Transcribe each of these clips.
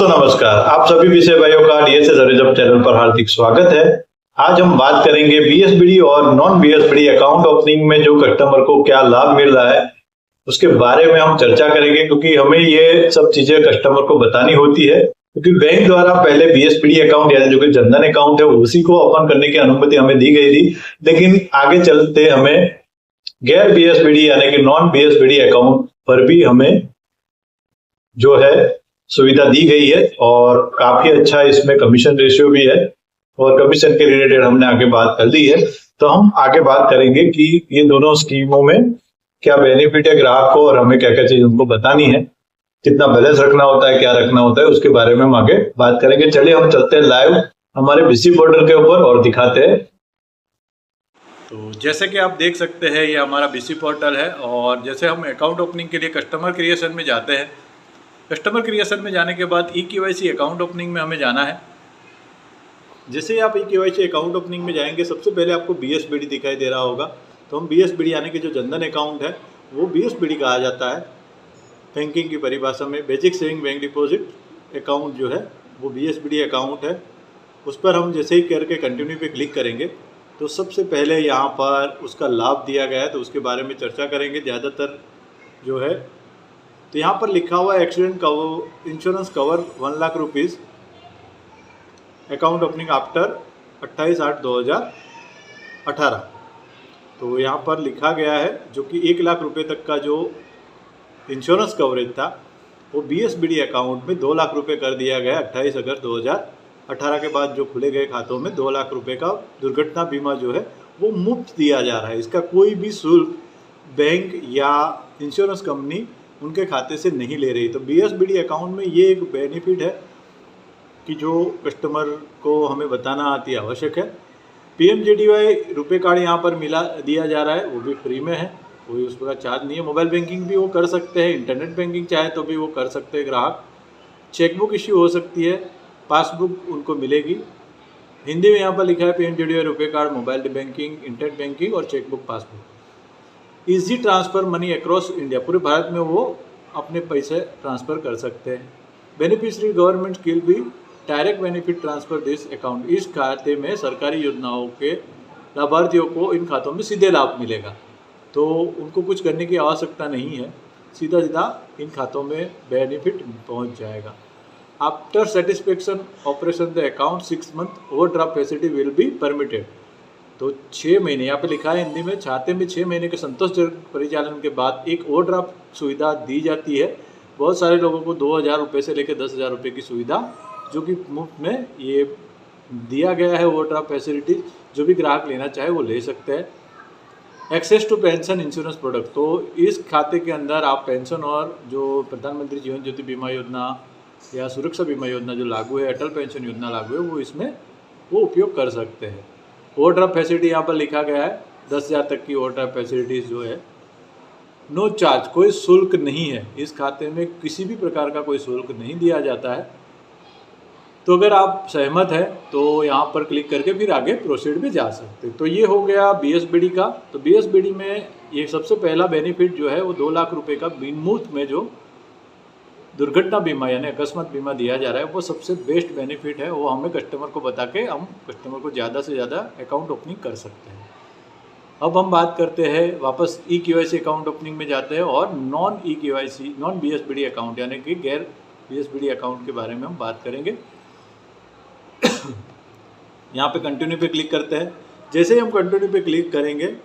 दोस्तों नमस्कार, आप सभी विषय भाइयों का डीएसए सर्विस चैनल पर हार्दिक स्वागत है। आज हम बात करेंगे बीएसबीडी और नॉन बीएसबीडी अकाउंट ओपनिंग में जो कस्टमर को क्या लाभ मिल रहा है उसके बारे में हम चर्चा करेंगे, क्योंकि हमें ये सब चीजें कस्टमर को बतानी होती है। क्योंकि बैंक द्वारा पहले बीएसबीडी अकाउंट यानी जो कि जनधन अकाउंट है उसी को ओपन करने की अनुमति हमें दी गई थी, लेकिन आगे चलते हमें गैर बीएसबीडी यानी कि नॉन बीएसबीडी अकाउंट पर भी हमें जो है सुविधा दी गई है और काफी अच्छा इसमें कमीशन रेशियो भी है और कमीशन के रिलेटेड हमने आगे बात कर ली है। तो हम आगे बात करेंगे कि ये दोनों स्कीमों में क्या बेनिफिट है ग्राहक को और हमें क्या क्या चीज उनको बतानी है, कितना बैलेंस रखना होता है, क्या रखना होता है, उसके बारे में हम आगे बात करेंगे। चलिए हम चलते हैं लाइव हमारे बीसी पोर्टल के ऊपर और दिखाते हैं। तो जैसे कि आप देख सकते हैं ये हमारा बीसी पोर्टल है और जैसे हम अकाउंट ओपनिंग के लिए कस्टमर क्रिएशन में जाते हैं, कस्टमर क्रिएशन में जाने के बाद ई-केवाईसी अकाउंट ओपनिंग में हमें जाना है। जैसे ही आप ई-केवाईसी अकाउंट ओपनिंग में जाएंगे सबसे पहले आपको बीएसबीडी दिखाई दे रहा होगा। तो हम बीएसबीडी यानी कि जो जनधन अकाउंट है वो बीएसबीडी कहा जाता है बैंकिंग की परिभाषा में। Basic saving bank deposit account जो है वो बीएसबीडी अकाउंट है। उस पर हम जैसे ही करके कंटिन्यू पे क्लिक करेंगे तो सबसे पहले यहाँ पर उसका लाभ दिया गया है तो उसके बारे में चर्चा करेंगे ज़्यादातर जो है। तो यहाँ पर लिखा हुआ है accident cover insurance cover 1 lakh rupees account opening after 28/8/2018। तो यहाँ पर लिखा गया है जो कि 1 लाख रुपए तक का जो इंश्योरेंस कवरेज था वो बीएसबीडी अकाउंट में 2 लाख रुपए कर दिया गया 28 अगस्त 2018 के बाद। जो खुले गए खातों में 2 लाख रुपए का दुर्घटना बीमा जो है वो मुफ्त दिया जा रहा है। इसका कोई भी शुल्क बैंक या इंश्योरेंस कंपनी उनके खाते से नहीं ले रही। तो बीएसबीडी अकाउंट में ये एक बेनिफिट है कि जो कस्टमर को हमें बताना अति आवश्यक है। पीएमजेडीवाई रुपए कार्ड यहाँ पर दिया जा रहा है, वो भी फ्री में है, कोई उस पर चार्ज नहीं है। मोबाइल बैंकिंग भी वो कर सकते हैं, इंटरनेट बैंकिंग चाहे तो भी वो कर सकते हैं ग्राहक। चेकबुक इश्यू हो सकती है, पासबुक उनको मिलेगी। हिंदी में यहाँ पर लिखा है PMJDY RuPay card, mobile banking, internet banking और chequebook passbook. Easy transfer money across India, पूरे भारत में वो अपने पैसे ट्रांसफ़र कर सकते हैं। बेनिफिशियरी गवर्नमेंट विल भी direct benefit transfer this account, इस खाते में सरकारी योजनाओं के लाभार्थियों को इन खातों में सीधे लाभ मिलेगा। तो उनको कुछ करने की आवश्यकता नहीं है, सीधा सीधा इन खातों में बेनिफिट पहुंच जाएगा। After satisfaction operation the account 6 month overdraft facility will be permitted. तो 6 महीने यहाँ पे लिखा है हिंदी में, खाते में 6 महीने के संतोषजनक परिचालन के बाद एक ओवरड्राफ्ट सुविधा दी जाती है। बहुत सारे लोगों को 2,000 रुपये से लेकर 10,000 रुपये की सुविधा जो कि मुफ्त में ये दिया गया है ओवरड्राफ्ट फैसिलिटी। जो भी ग्राहक लेना चाहे वो ले सकते हैं। Access to pension insurance product, तो इस खाते के अंदर आप पेंशन और जो प्रधानमंत्री जीवन ज्योति बीमा योजना या सुरक्षा बीमा योजना जो लागू है, अटल पेंशन योजना लागू है, वो इसमें वो उपयोग कर सकते हैं। ओवरड्राफ्ट फैसिलिटी यहाँ पर लिखा गया है 10,000 तक की ओवरड्राफ्ट फैसिलिटीज़ जो है नो चार्ज, कोई शुल्क नहीं है। इस खाते में किसी भी प्रकार का कोई शुल्क नहीं दिया जाता है। तो अगर आप सहमत हैं तो यहाँ पर क्लिक करके फिर आगे प्रोसीड भी जा सकते हैं। तो ये हो गया बीएसबीडी का। तो बीएसबीडी में ये सबसे पहला बेनिफिट जो है वो 2 लाख रुपये का मुफ्त में जो दुर्घटना बीमा यानी अकस्मात बीमा दिया जा रहा है वो सबसे बेस्ट बेनिफिट है। वो हमें कस्टमर को बता के हम कस्टमर को ज़्यादा से ज़्यादा अकाउंट ओपनिंग कर सकते हैं। अब हम बात करते हैं वापस ई-केवाईसी अकाउंट ओपनिंग में जाते हैं और non e-KYC non BSBD account यानी कि गैर बीएसबीडी अकाउंट के बारे में हम बात करेंगे। यहाँ पे कंटिन्यू पे क्लिक करते हैं। जैसे ही हम कंटिन्यू पे क्लिक करेंगे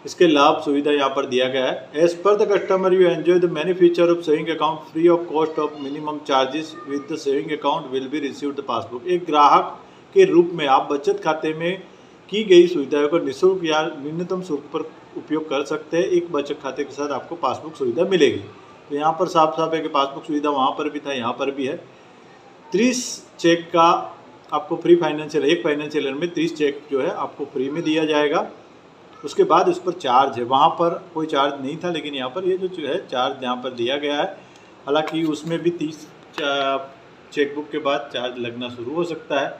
इसके लाभ सुविधा यहाँ पर दिया गया है। As per the customer you enjoy the many feature of saving account free of cost of minimum charges with the saving account will be received the passbook. एक ग्राहक के रूप में आप बचत खाते में की गई सुविधाओं को निःशुल्क या न्यूनतम शुल्क पर उपयोग कर सकते हैं। एक बचत खाते के साथ आपको पासबुक सुविधा मिलेगी। तो यहाँ पर साफ साफ है कि पासबुक सुविधा वहाँ पर भी था, यहाँ पर भी है। 30 चेक का आपको फ्री फाइनेंशियल, एक फाइनेंशियल ईयर में 30 चेक जो है आपको फ्री में दिया जाएगा। उसके बाद उस पर चार्ज है, वहाँ पर कोई चार्ज नहीं था लेकिन यहाँ पर ये जो है चार्ज यहाँ पर दिया गया है। हालांकि उसमें भी 30 चेकबुक के बाद चार्ज लगना शुरू हो सकता है।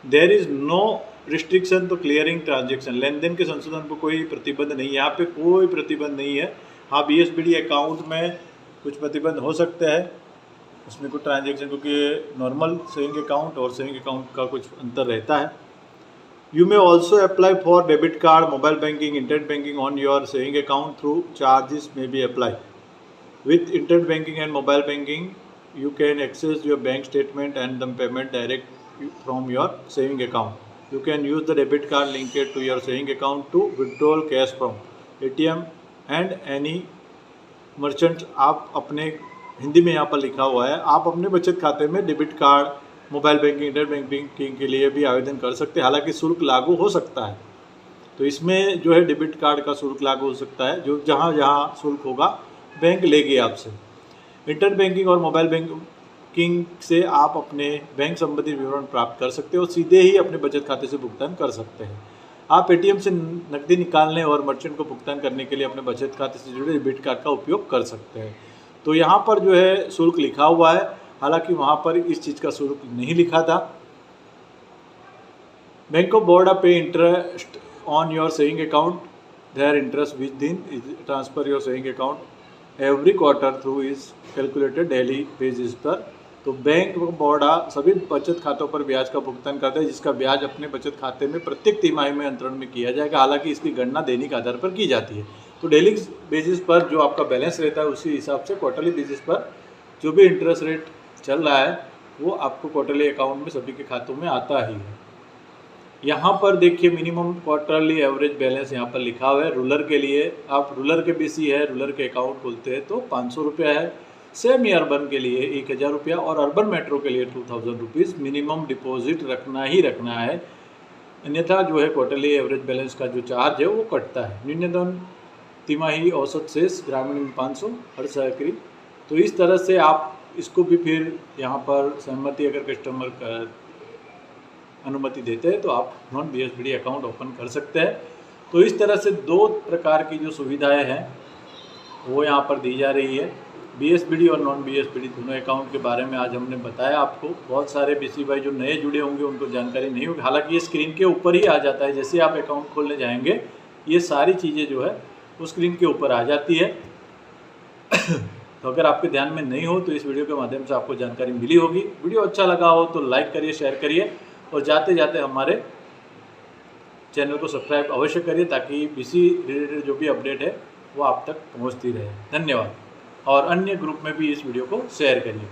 देयर इज़ नो रिस्ट्रिक्शन तो क्लियरिंग ट्रांजेक्शन, लेन देन के संशोधन पर कोई प्रतिबंध नहीं है। यहाँ पे कोई प्रतिबंध नहीं है। हाँ, बीएसबीडी अकाउंट में कुछ प्रतिबंध हो सकते हैं उसमें कुछ ट्रांजेक्शन, क्योंकि नॉर्मल सेविंग अकाउंट और सेविंग अकाउंट का कुछ अंतर रहता है। You may also apply for debit card, mobile banking, internet banking on your saving account through charges may be apply. With internet banking and mobile banking you can access your bank statement and the payment direct from your saving account. You can use the debit card linked to your saving account to withdraw cash from ATM and any merchant। आप अपने, हिंदी में यहाँ पर लिखा हुआ है, आप अपने बचत खाते में debit card, mobile banking, internet banking के लिए भी आवेदन कर सकते हैं। हालांकि शुल्क लागू हो सकता है, तो इसमें जो है डेबिट कार्ड का शुल्क लागू हो सकता है, जो जहाँ जहाँ शुल्क होगा बैंक लेगी आपसे। इंटरनेट बैंकिंग और मोबाइल बैंकिंग से आप अपने बैंक संबंधी विवरण प्राप्त कर सकते हो और सीधे ही अपने बचत खाते से भुगतान कर सकते हैं। आप एटीएम से नकदी निकालने और मर्चेंट को भुगतान करने के लिए अपने बचत खाते से जुड़े डेबिट कार्ड का उपयोग कर सकते हैं। तो यहाँ पर जो है शुल्क लिखा हुआ है, हालांकि वहाँ पर इस चीज़ का शुल्क नहीं लिखा था। Bank of Baroda pay interest on your saving account, there interest with दिन transfer your saving account every quarter through is calculated daily basis पर। तो बैंक ऑफ बड़ौदा सभी बचत खातों पर ब्याज का भुगतान करता है, जिसका ब्याज अपने बचत खाते में प्रत्येक तिमाही में अंतरण में किया जाएगा। हालांकि इसकी गणना दैनिक आधार पर की जाती है। तो डेली बेसिस पर जो आपका बैलेंस रहता है उसी हिसाब से क्वार्टरली बेसिस पर जो भी इंटरेस्ट रेट चल रहा है वो आपको क्वार्टरली अकाउंट में सभी के खातों में आता ही है। यहाँ पर देखिए मिनिमम क्वार्टरली एवरेज बैलेंस यहाँ पर लिखा हुआ है। रूरल के लिए, आप रूरल के बीसी है, रूरल के अकाउंट खोलते हैं तो 500 रुपया है। सेमी अर्बन के लिए 1000 रुपया और अर्बन मेट्रो के लिए 2000 रुपीज़ मिनिमम डिपॉजिट रखना ही रखना है, अन्यथा जो है क्वार्टरली एवरेज बैलेंस का जो चार्ज है वो कटता है। न्यूनतम तिमाही औसत शेष ग्रामीण में 500 हर सहकारी। तो इस तरह से आप इसको भी फिर यहाँ पर सहमति, अगर कस्टमर का अनुमति देते हैं तो आप नॉन बीएसबीडी अकाउंट ओपन कर सकते हैं। तो इस तरह से दो प्रकार की जो सुविधाएं हैं वो यहाँ पर दी जा रही है। बीएसबीडी और नॉन बीएसबीडी दोनों अकाउंट के बारे में आज हमने बताया आपको। बहुत सारे बीसी भाई जो नए जुड़े होंगे उनको जानकारी नहीं होगी, हालांकि ये स्क्रीन के ऊपर ही आ जाता है। जैसे आप अकाउंट खोलने जाएंगे ये सारी चीज़ें जो है वो स्क्रीन के ऊपर आ जाती है। तो अगर आपके ध्यान में नहीं हो तो इस वीडियो के माध्यम से आपको जानकारी मिली होगी। वीडियो अच्छा लगा हो तो लाइक करिए, शेयर करिए और जाते जाते हमारे चैनल को सब्सक्राइब अवश्य करिए, ताकि बीसी रिलेटेड जो भी अपडेट है वो आप तक पहुंचती रहे। धन्यवाद। और अन्य ग्रुप में भी इस वीडियो को शेयर करिए।